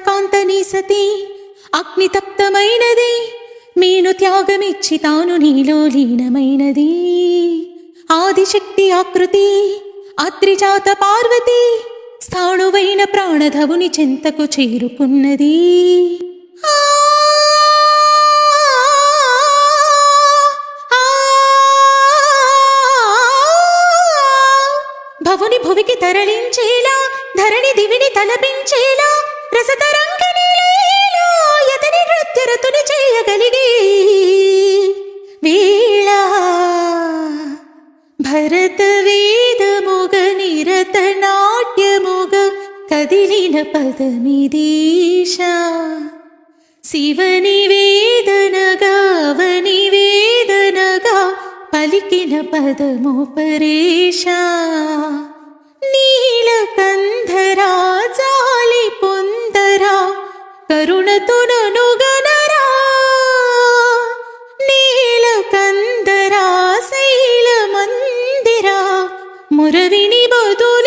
కాంతని సతి అగ్నితప్తమైనది మీను త్యాగమిచ్చి తాను నీలో లీనమైనది ఆదిశక్తి ఆకృతి అత్రిజాత పార్వతి స్థాణువైన ప్రాణధవుని చెంతకు చేరుకున్నది భవుని భువికి తరలించేలా ధరణి దివిని తలపించేలా రసతరంగిణీలో యతని నృత్యరతుని చేయగలిగే వేళ భరత వేదముగ నిరత నాట్యముగ కదిలిన పదమిదీశ శివని వేదనగా అవని వేదనగా పలికిన పదము పరేశ నీలకంధరా జాలి పొందరా కరుణతుననుగనరా నీలకందరా శైల మందిరా మురవిని బదులు